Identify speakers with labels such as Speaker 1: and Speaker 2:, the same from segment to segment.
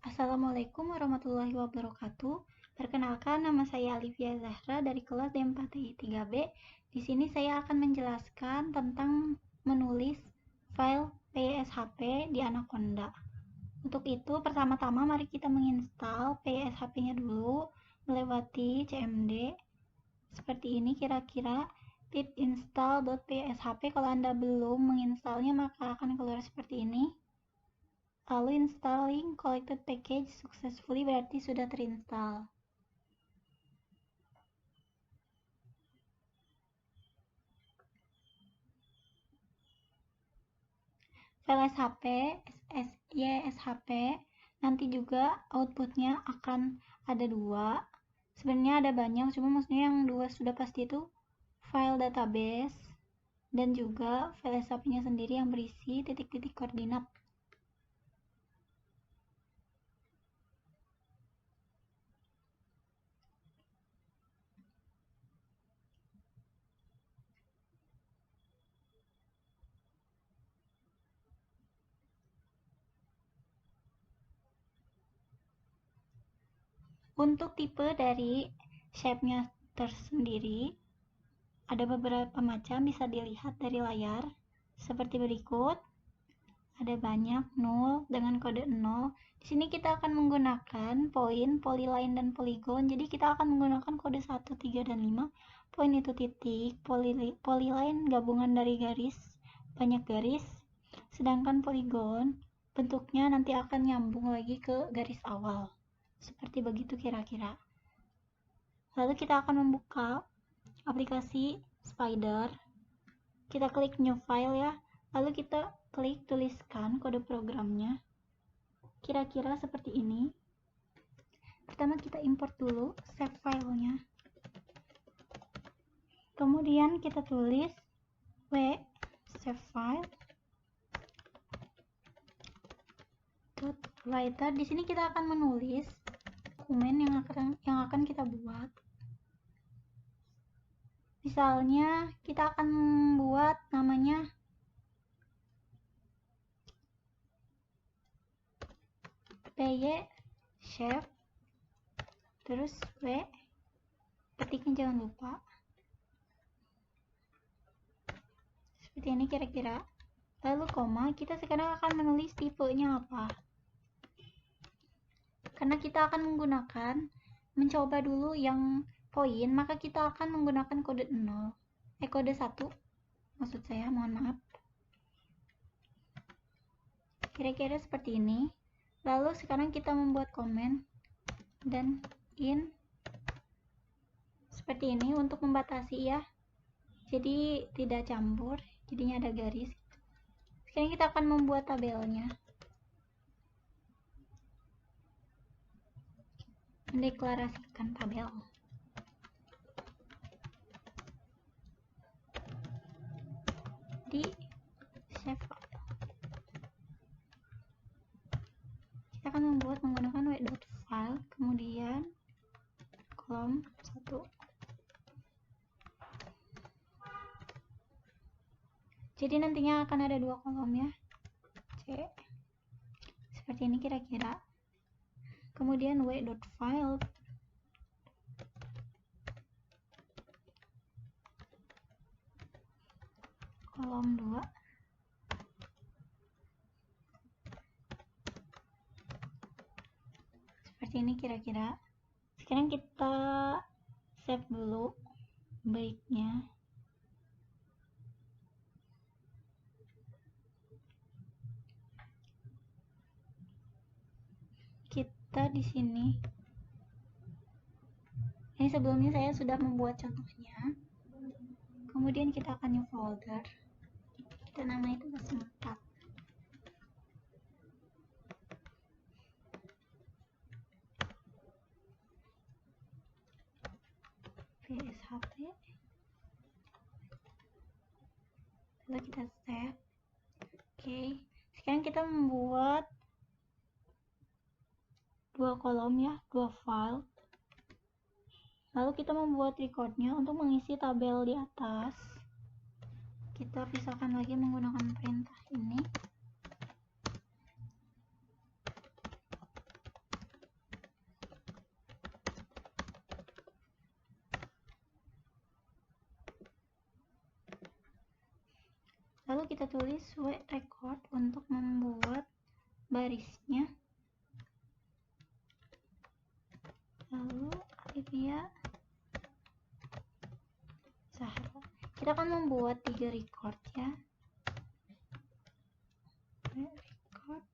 Speaker 1: Assalamualaikum warahmatullahi wabarakatuh. Perkenalkan, nama saya Alivia Zahra dari kelas D4TI 3B. Di sini saya akan menjelaskan tentang menulis file PSHP di Anaconda. Untuk itu, pertama-tama mari kita menginstal PSHP-nya dulu melewati CMD. Seperti ini kira-kira pip install.pshp. Kalau Anda belum menginstalnya maka akan keluar seperti ini. Lalu installing collected package successfully berarti sudah terinstall. File SHP nanti juga outputnya akan ada dua. Sebenarnya ada banyak, cuma maksudnya yang dua sudah pasti itu file database dan juga file SHP-nya sendiri yang berisi titik-titik koordinat. Untuk tipe dari shape-nya tersendiri, ada beberapa macam, bisa dilihat dari layar seperti berikut. Ada banyak 0 dengan kode 0. Di sini kita akan menggunakan poin, polyline dan polygon. Jadi kita akan menggunakan kode 1, 3 dan 5. Poin itu titik, polyline gabungan dari garis, banyak garis. Sedangkan polygon bentuknya nanti akan nyambung lagi ke garis awal. Seperti begitu kira-kira. Lalu kita akan membuka aplikasi Spider. Kita klik new file ya. Lalu kita klik tuliskan kode programnya. Kira-kira seperti ini. Pertama kita import dulu save filenya. Kemudian kita tulis w save file .writer. Di sini kita akan menulis dokumen yang akan kita buat. Misalnya kita akan membuat namanya py chef, terus w, ketiknya jangan lupa. Seperti ini kira-kira. Lalu koma, kita sekarang akan menulis tipenya apa. Karena kita akan menggunakan mencoba dulu yang poin, maka kita akan menggunakan kode 0. Kode 1 maksud saya, mohon maaf. Kira-kira seperti ini. Lalu sekarang kita membuat komen dan in seperti ini untuk membatasi ya. Jadi tidak campur, jadinya ada garis. Sekarang kita akan membuat tabelnya. Mendeklarasikan tabel. Di save file. Kita akan membuat menggunakan w.file, kemudian kolom 1. Jadi nantinya akan ada dua kolom ya. C. Seperti ini kira-kira. Kemudian w.file kolom 2. Seperti ini kira-kira. Sekarang kita save dulu breaknya. Kita di sini. Ini sebelumnya saya sudah membuat contohnya. Kemudian kita akan new folder. Kita namai itu tugas 4. PSHP. Lalu kita save. Oke. Sekarang kita membuat dua kolom ya, dua file. Lalu kita membuat recordnya untuk mengisi tabel di atas. Kita pisahkan lagi menggunakan perintah ini. Lalu kita tulis record untuk membuat barisnya. Lalu Olivia Zahra. Kita akan membuat 3 record ya. Record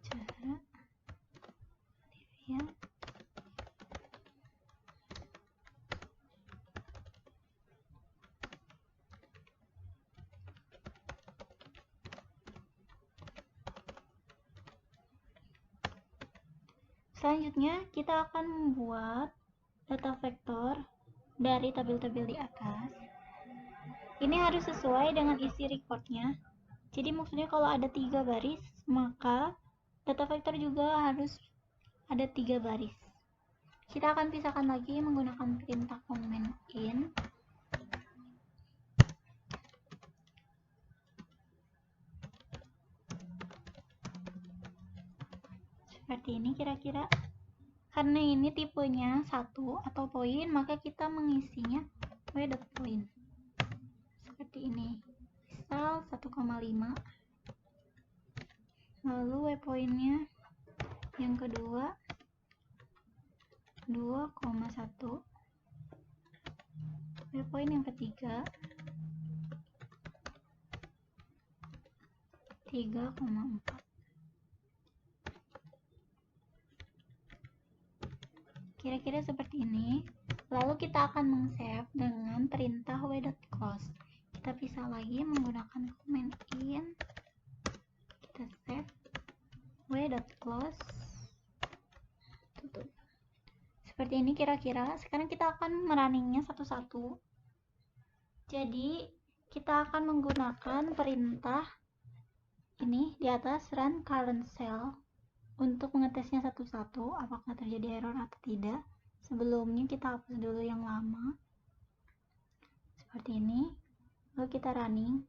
Speaker 1: Zahra, Olivia. Selanjutnya kita akan membuat data vektor dari tabel-tabel di atas. Ini harus sesuai dengan isi recordnya. Jadi maksudnya kalau ada 3 baris, maka data vektor juga harus ada 3 baris. Kita akan pisahkan lagi menggunakan perintah comment in. Seperti ini kira-kira. Karena ini tipenya 1 atau poin, maka kita mengisinya w.point. Seperti ini. Misal 1,5. Lalu w-pointnya yang kedua 2,1. W-point yang ketiga 3,4. Kira-kira seperti ini. Lalu kita akan meng-save dengan perintah w.close. Kita pisah lagi menggunakan comment in. Kita save w.close. Tutup. Seperti ini kira-kira. Sekarang kita akan merunningnya satu-satu. Jadi kita akan menggunakan perintah ini di atas run current cell untuk mengetesnya satu-satu apakah terjadi error atau tidak. Sebelumnya kita hapus dulu yang lama seperti ini, lalu kita running.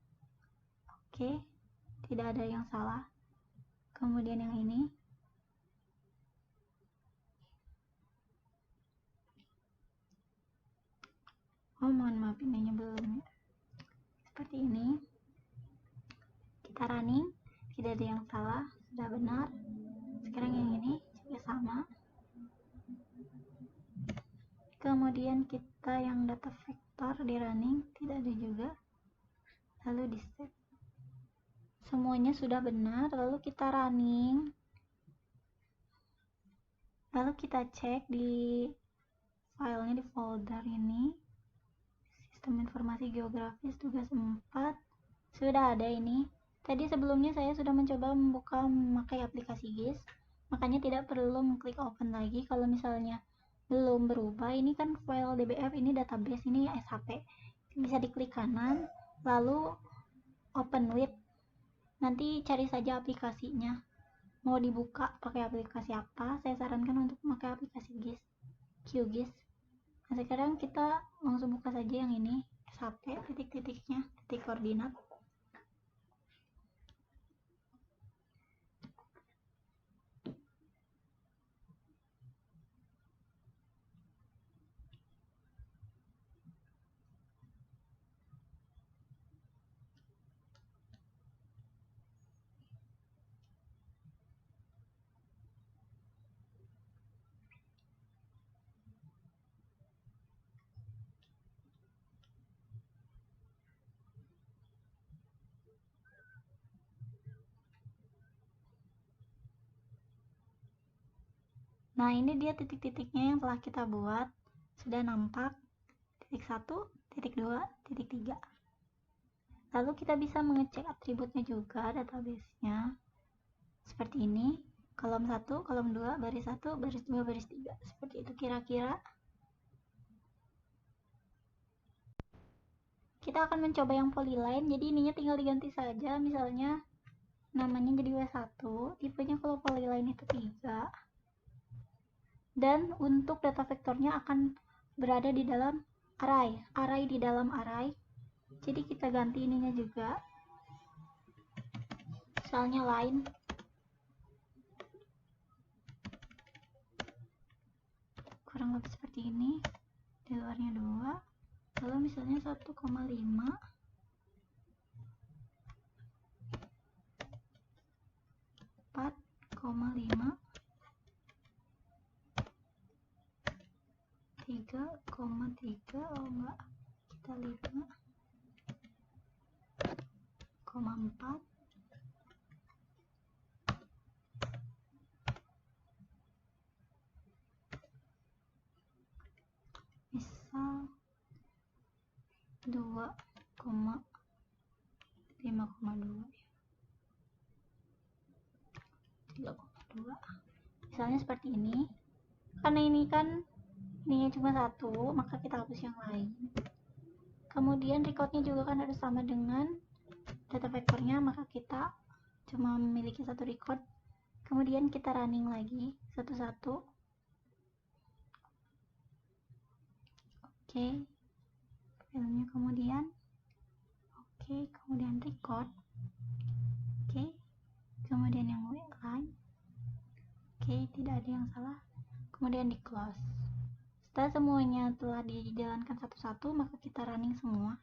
Speaker 1: Oke, tidak ada yang salah. Kemudian yang ini mohon maaf ininya belum ya. Seperti ini kita running, tidak ada yang salah, sudah benar. Sekarang yang ini juga sama. Kemudian kita yang data vektor di running tidak ada juga, lalu di save. Semuanya sudah benar, lalu kita running. Lalu kita cek di filenya di folder ini, sistem informasi geografis tugas 4, sudah ada ini. Tadi sebelumnya saya sudah mencoba membuka memakai aplikasi GIS, makanya tidak perlu mengklik open lagi. Kalau misalnya belum berubah, ini kan file DBF, ini database, ini SHP, bisa diklik kanan lalu open with. Nanti cari saja aplikasinya, mau dibuka pakai aplikasi apa. Saya sarankan untuk memakai aplikasi GIS, QGIS. Nah sekarang kita langsung buka saja yang ini, SHP, titik-titiknya, titik koordinat. Nah ini dia titik-titiknya yang telah kita buat, sudah nampak. Titik 1, titik 2, titik 3. Lalu kita bisa mengecek atributnya juga, database-nya. Seperti ini, kolom 1, kolom 2, baris 1, baris 2, baris 3. Seperti itu kira-kira. Kita akan mencoba yang polyline, jadi ininya tinggal diganti saja. Misalnya namanya jadi W1, tipenya kalau polyline itu 3. Dan untuk data vektornya akan berada di dalam array di dalam array. Jadi kita ganti ininya juga, misalnya line. Kurang lebih seperti ini. Di luarnya 2, Kalau misalnya 1,5 4,5 3,3 oh enggak, kita 5,4 misal 5,2 3,2 misalnya seperti ini. Karena ini kan ininya cuma satu, maka kita hapus yang lain. Kemudian recordnya juga kan harus sama dengan data vektornya, maka kita cuma memiliki satu record. Kemudian kita running lagi satu-satu. Oke, filmnya kemudian kemudian record. Kemudian yang lain. Tidak ada yang salah. Kemudian di close. Setelah semuanya telah dijalankan satu-satu, maka kita running semua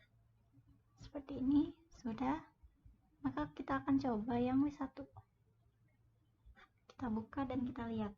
Speaker 1: seperti ini. Sudah, maka kita akan coba yang W1. Kita buka dan kita lihat.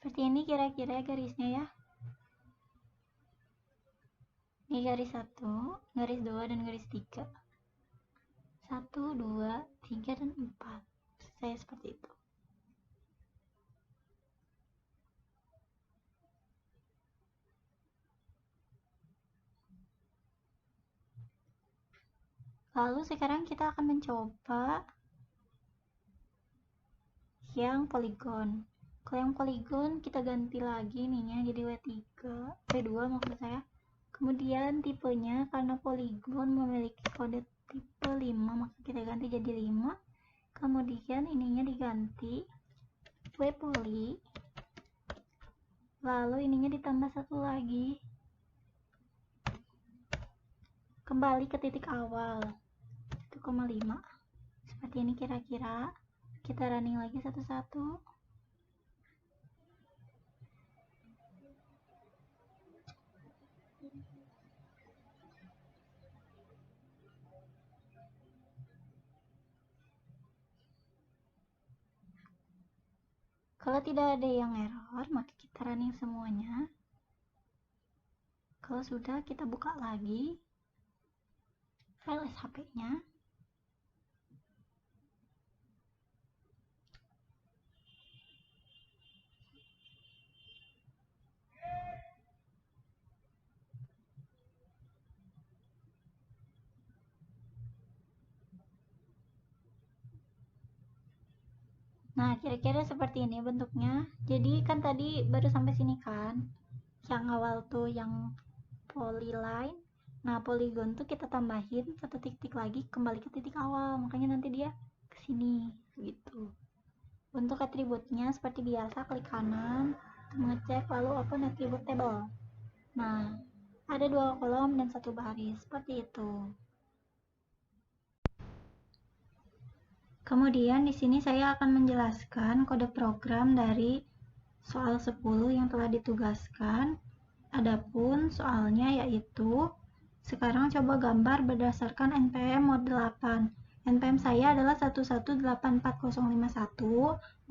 Speaker 1: Seperti ini kira-kira garisnya ya. Ini garis 1, garis 2, dan garis 3. 1, 2, 3, dan 4. Saya seperti itu. Lalu sekarang kita akan mencoba yang poligon. Kalau yang poligon kita ganti lagi ininya jadi W2 maksud saya. Kemudian tipenya karena poligon memiliki kode tipe 5, maka kita ganti jadi 5. Kemudian ininya diganti W-poly. Lalu ininya ditambah satu lagi. Kembali ke titik awal 1,5. Seperti ini kira-kira. Kita running lagi satu-satu. Kalau tidak ada yang error, maka kita running semuanya. Kalau sudah, kita buka lagi file SHP-nya. Nah, kira-kira seperti ini bentuknya. Jadi kan tadi baru sampai sini kan. Yang awal tuh yang polyline. Nah, polygon tuh kita tambahin satu titik lagi kembali ke titik awal. Makanya nanti dia ke sini gitu. Untuk atributnya seperti biasa klik kanan, mengecek lalu open attribute table. Nah, ada 2 kolom dan 1 baris seperti itu. Kemudian di sini saya akan menjelaskan kode program dari soal 10 yang telah ditugaskan. Adapun soalnya yaitu sekarang coba gambar berdasarkan NPM mode 8. NPM saya adalah 1184051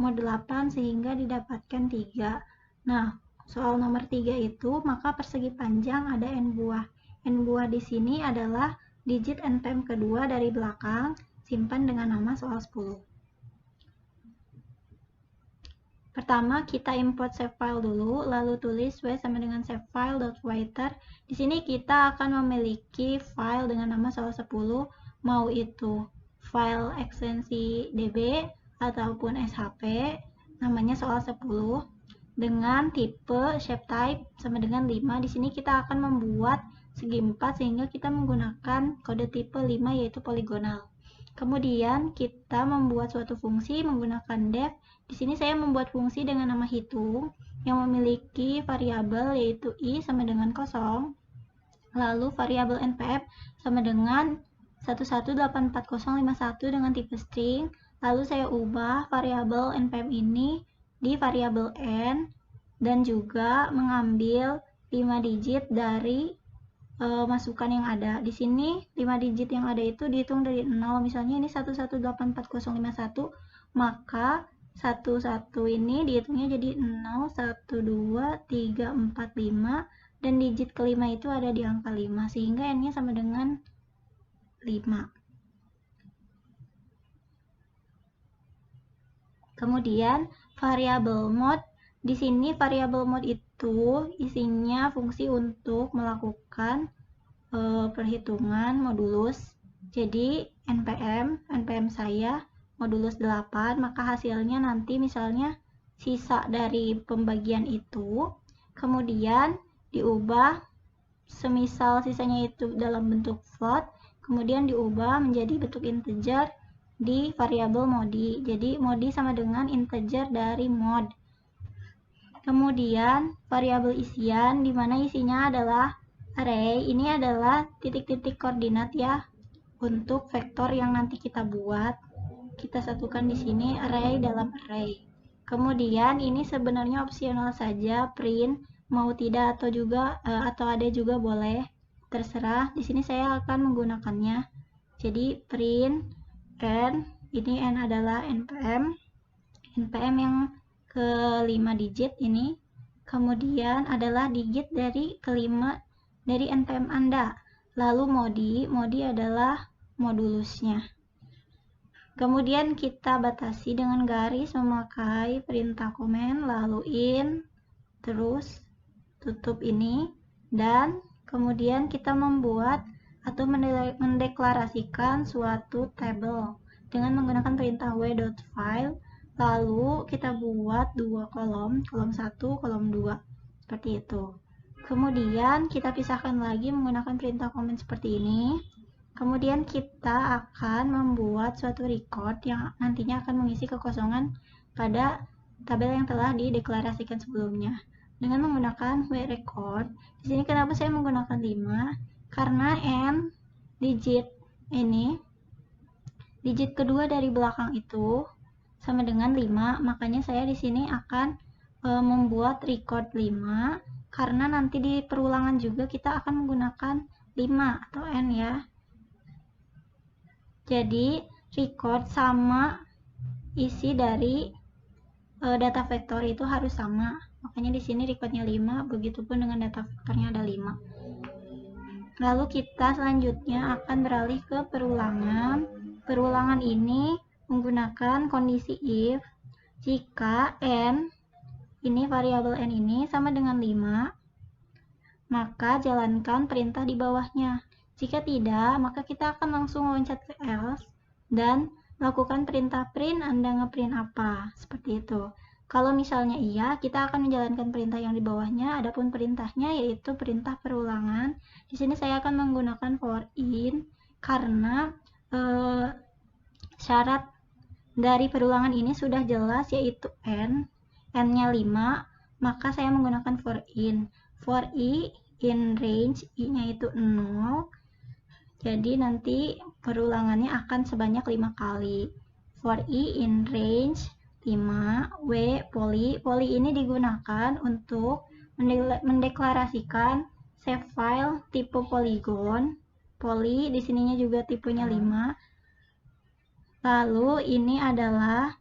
Speaker 1: mode 8 sehingga didapatkan 3. Nah, soal nomor 3 itu maka persegi panjang ada n buah. N buah di sini adalah digit NPM kedua dari belakang. Simpan dengan nama soal 10. Pertama, kita import save file dulu, lalu tulis w sama dengan savefile.writer. Di sini kita akan memiliki file dengan nama soal 10, mau itu file ekstensi db ataupun shp. namanya soal 10 dengan tipe shape type sama dengan 5. Di sini kita akan membuat segi 4 sehingga kita menggunakan kode tipe 5 yaitu poligonal. Kemudian kita membuat suatu fungsi menggunakan def. Di sini saya membuat fungsi dengan nama hitung yang memiliki variabel yaitu i sama dengan 0. Lalu variabel npm sama dengan 11845051 dengan tipe string. Lalu saya ubah variabel npm ini di variabel n dan juga mengambil 5 digit dari masukan yang ada. Di sini 5 digit yang ada itu dihitung dari 0. Misalnya ini 11845051, maka 11 ini dihitungnya jadi 0, 1, 2, 3, 4, 5, dan digit kelima itu ada di angka 5, sehingga n-nya sama dengan 5. Kemudian variabel mode. Di sini variabel mode itu isinya fungsi untuk melakukan perhitungan modulus. Jadi npm saya modulus 8, maka hasilnya nanti misalnya sisa dari pembagian itu, kemudian diubah semisal sisanya itu dalam bentuk float, kemudian diubah menjadi bentuk integer di variabel modi. Jadi modi sama dengan integer dari mod. Kemudian variabel isian, di mana isinya adalah array. Ini adalah titik-titik koordinat ya untuk vektor yang nanti kita buat. Kita satukan di sini array dalam array. Kemudian ini sebenarnya opsional saja, print mau tidak atau ada juga boleh, terserah. Di sini saya akan menggunakannya. Jadi print n, ini n adalah npm yang ke-5 digit ini, kemudian adalah digit dari kelima dari npm Anda. Lalu modi adalah modulusnya. Kemudian kita batasi dengan garis memakai perintah komen, lalu in, terus tutup ini, dan kemudian kita membuat atau mendeklarasikan suatu table dengan menggunakan perintah w.file. Lalu kita buat 2 kolom, kolom 1, kolom 2, seperti itu. Kemudian kita pisahkan lagi menggunakan perintah comment seperti ini. Kemudian kita akan membuat suatu record yang nantinya akan mengisi kekosongan pada tabel yang telah dideklarasikan sebelumnya. Dengan menggunakan wrecord, di sini kenapa saya menggunakan 5? Karena n digit ini, digit kedua dari belakang itu sama dengan 5, makanya saya di sini akan membuat record 5, karena nanti di perulangan juga kita akan menggunakan 5 atau n ya. Jadi record sama isi dari data vektor itu harus sama, makanya di sini recordnya 5, begitupun dengan data vektornya ada 5. Lalu kita selanjutnya akan beralih ke perulangan. Perulangan ini menggunakan kondisi if jika n, ini variabel n ini sama dengan 5, maka jalankan perintah di bawahnya. Jika tidak, maka kita akan langsung loncat ke else dan lakukan perintah print. Anda ngeprint apa? Seperti itu. Kalau misalnya iya, kita akan menjalankan perintah yang di bawahnya. Adapun perintahnya yaitu perintah perulangan. Di sini saya akan menggunakan for in karena syarat dari perulangan ini sudah jelas yaitu n-nya 5, maka saya menggunakan for in. For i in range, i-nya itu 0. Jadi nanti perulangannya akan sebanyak 5 kali. For i in range 5, w poly. Poly ini digunakan untuk mendeklarasikan save file tipe polygon. Poly di sininya juga tipenya 5. Lalu ini adalah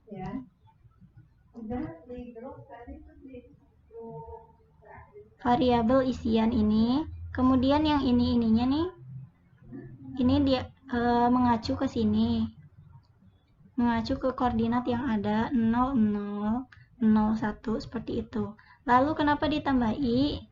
Speaker 1: variabel isian ini. Kemudian yang ininya nih, ini dia mengacu ke sini, mengacu ke koordinat yang ada 0, 0, 0, 1, seperti itu. Lalu kenapa ditambah i?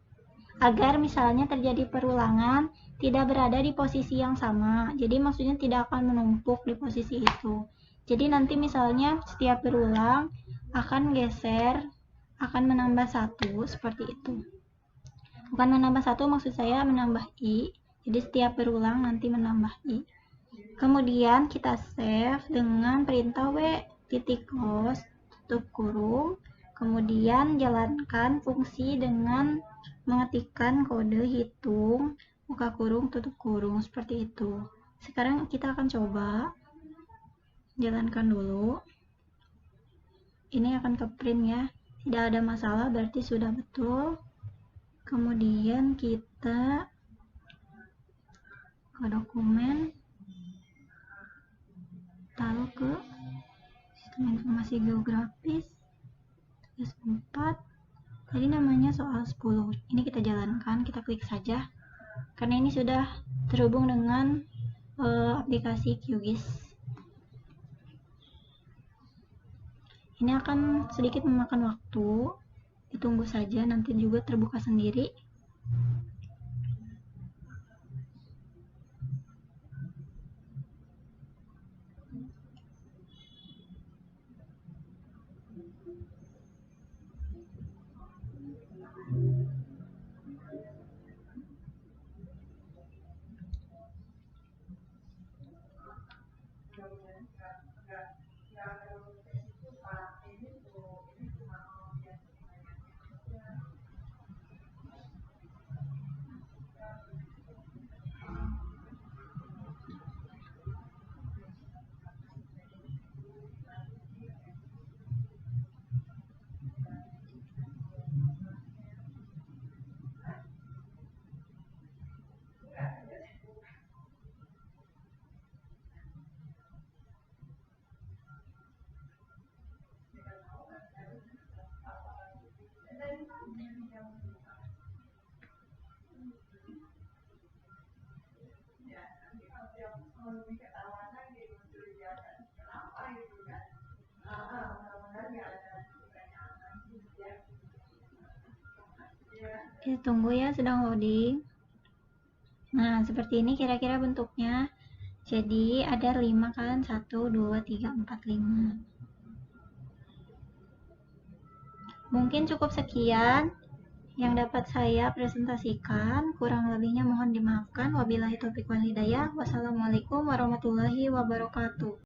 Speaker 1: Agar misalnya terjadi perulangan tidak berada di posisi yang sama. Jadi maksudnya tidak akan menumpuk di posisi itu. Jadi nanti misalnya setiap berulang akan menambah 1 seperti itu. Bukan menambah 1, maksud saya menambah i. Jadi setiap berulang nanti menambah i. Kemudian kita save dengan perintah w titik close tutup kurung. Kemudian jalankan fungsi dengan mengetikkan kode hitung buka kurung tutup kurung seperti itu. Sekarang kita akan coba jalankan dulu. Ini akan ke print ya, tidak ada masalah, berarti sudah betul. Kemudian kita ke dokumen, taruh ke sistem informasi geografis tugas 4. Tadi namanya soal 10. Ini kita jalankan, kita klik saja karena ini sudah terhubung dengan aplikasi QGIS. Ini akan sedikit memakan waktu, ditunggu saja, nanti juga terbuka sendiri. Kita tunggu ya, sedang loading. Nah, seperti ini kira-kira bentuknya. Jadi ada 5 kan, 1, 2, 3, 4, 5. Mungkin cukup sekian yang dapat saya presentasikan, kurang lebihnya mohon dimaafkan. Wabillahi taufiq wal hidayah. Wassalamualaikum warahmatullahi wabarakatuh.